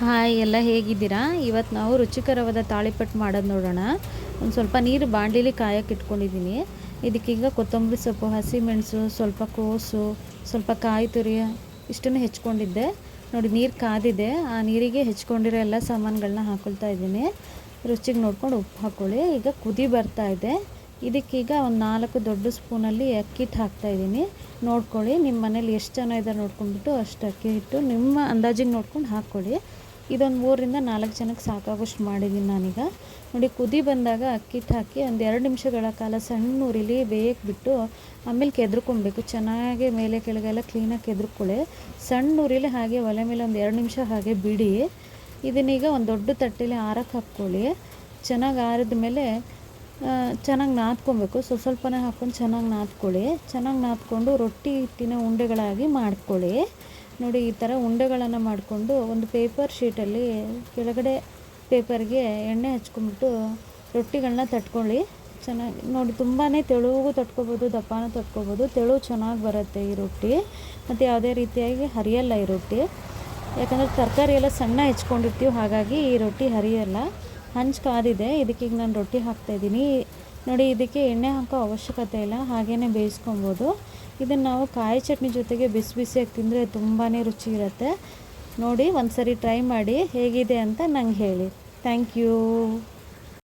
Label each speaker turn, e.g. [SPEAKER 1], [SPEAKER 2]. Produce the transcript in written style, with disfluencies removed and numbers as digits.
[SPEAKER 1] Hi ಎಲ್ಲ ಹೇಗಿದ್ದೀರಾ? ಇವತ್ತು ನಾವು ರುಚಿಕರವಾದ ತಾಳಿಪಟ್ಟು ಮಾಡೋದು ನೋಡೋಣ. ಒಂದು ಸ್ವಲ್ಪ ನೀರು ಬಾಣಲಿಲಿ ಕಾಯಕ್ಕೆ ಇಟ್ಕೊಂಡಿದ್ದೀನಿ. ಇದಕ್ಕೀಗ ಕೊತ್ತಂಬರಿ ಸೊಪ್ಪು, ಹಸಿಮೆಣಸು, ಸ್ವಲ್ಪ ಕೋಸು, ಸ್ವಲ್ಪ ಕಾಯಿ ತುರಿ ಇಷ್ಟನ್ನು ಹೆಚ್ಕೊಂಡಿದ್ದೆ. ನೋಡಿ ನೀರು ಕಾದಿದೆ. ಆ ನೀರಿಗೆ ಹೆಚ್ಕೊಂಡಿರೋ ಎಲ್ಲ ಸಾಮಾನುಗಳನ್ನ ಹಾಕ್ಕೊಳ್ತಾ ಇದ್ದೀನಿ. ರುಚಿಗೆ ನೋಡ್ಕೊಂಡು ಉಪ್ಪು ಹಾಕ್ಕೊಳ್ಳಿ. ಈಗ ಕುದಿ ಬರ್ತಾ ಇದೆ. ಇದಕ್ಕೀಗ ಒಂದು 4 ದೊಡ್ಡ ಸ್ಪೂನಲ್ಲಿ ಅಕ್ಕಿ ಹಿಟ್ಟು ಹಾಕ್ತಾಯಿದ್ದೀನಿ. ನೋಡ್ಕೊಳ್ಳಿ, ನಿಮ್ಮ ಮನೇಲಿ ಎಷ್ಟು ಜನ ಇದ್ದಾರೆ ನೋಡ್ಕೊಂಡ್ಬಿಟ್ಟು ಅಷ್ಟು ಅಕ್ಕಿ ಹಿಟ್ಟು ನಿಮ್ಮ ಅಂದಾಜಿಗೆ ನೋಡ್ಕೊಂಡು ಹಾಕ್ಕೊಳ್ಳಿ. ಇದೊಂದು 3ರಿಂದ 4 ಜನಕ್ಕೆ ಸಾಕಾಗೋಷ್ಟು ಮಾಡಿದ್ದೀನಿ ನಾನೀಗ. ನೋಡಿ ಕುದಿ ಬಂದಾಗ ಅಕ್ಕಿ ಹಿಟ್ಟು ಹಾಕಿ ಒಂದು 2 ನಿಮಿಷಗಳ ಕಾಲ ಸಣ್ಣ ಉರಿಲಿ ಬೇಯಕ್ಕೆ ಬಿಟ್ಟು ಆಮೇಲೆ ಕೆದ್ರಕೊಬೇಕು. ಚೆನ್ನಾಗಿ ಮೇಲೆ ಕೆಳಗೆಲ್ಲ ಕ್ಲೀನಾಗಿ ಕೆದ್ರಕೊಳ್ಳಿ. ಸಣ್ಣ ಉರಿಲಿ ಹಾಗೆ ಒಲೆ ಮೇಲೆ ಒಂದು 2 ನಿಮಿಷ ಹಾಗೆ ಬಿಡಿ. ಇದನ್ನೀಗ ಒಂದು ದೊಡ್ಡ ತಟ್ಟೆಲಿ ಆರಕ್ಕೆ ಹಾಕ್ಕೊಳ್ಳಿ. ಚೆನ್ನಾಗಿ ಆರಿದ ಮೇಲೆ ಚೆನ್ನಾಗಿ ನಾದ್ಕೊಬೇಕು. ಸ್ವಲ್ಪನೇ ಹಾಕ್ಕೊಂಡು ಚೆನ್ನಾಗಿ ನಾದ್ಕೊಳ್ಳಿ. ಚೆನ್ನಾಗಿ ನಾದ್ಕೊಂಡು ರೊಟ್ಟಿ ಹಿಟ್ಟಿನ ಉಂಡೆಗಳಾಗಿ ಮಾಡ್ಕೊಳ್ಳಿ. ನೋಡಿ ಈ ಥರ ಉಂಡೆಗಳನ್ನು ಮಾಡಿಕೊಂಡು ಒಂದು ಪೇಪರ್ ಶೀಟಲ್ಲಿ ಕೆಳಗಡೆ ಪೇಪರ್ಗೆ ಎಣ್ಣೆ ಹಚ್ಕೊಂಡ್ಬಿಟ್ಟು ರೊಟ್ಟಿಗಳನ್ನ ತಟ್ಕೊಳ್ಳಿ. ಚೆನ್ನಾಗಿ ನೋಡಿ, ತುಂಬಾ ತೆಳುಗೂ ತಟ್ಕೊಬೋದು, ದಪ್ಪನೂ ತಟ್ಕೊಬೋದು. ತೆಳು ಚೆನ್ನಾಗಿ ಬರುತ್ತೆ ಈ ರೊಟ್ಟಿ. ಮತ್ತು ಯಾವುದೇ ರೀತಿಯಾಗಿ ಹರಿಯಲ್ಲ ಈ ರೊಟ್ಟಿ. ಯಾಕಂದರೆ ತರಕಾರಿ ಎಲ್ಲ ಸಣ್ಣ ಹೆಚ್ಕೊಂಡಿರ್ತೀವಿ, ಹಾಗಾಗಿ ಈ ರೊಟ್ಟಿ ಹರಿಯಲ್ಲ. ಹಂಚು ಕಾದಿದೆ. ಇದಕ್ಕೀಗ ನಾನು ರೊಟ್ಟಿ ಹಾಕ್ತಾಯಿದ್ದೀನಿ. ನೋಡಿ, ಇದಕ್ಕೆ ಎಣ್ಣೆ ಹಾಕೋ ಅವಶ್ಯಕತೆ ಇಲ್ಲ, ಹಾಗೇ ಬೇಯಿಸ್ಕೊಬೋದು. ಇದನ್ನು ನಾವು ಕಾಯಿ ಚಟ್ನಿ ಜೊತೆಗೆ ಬಿಸಿ ಬಿಸಿಯಾಗಿ ತಿಂದರೆ ತುಂಬಾ ರುಚಿ ಇರುತ್ತೆ. ನೋಡಿ, ಒಂದು ಸರಿ ಟ್ರೈ ಮಾಡಿ ಹೇಗಿದೆ ಅಂತ ನಂಗೆ ಹೇಳಿ. Thank you.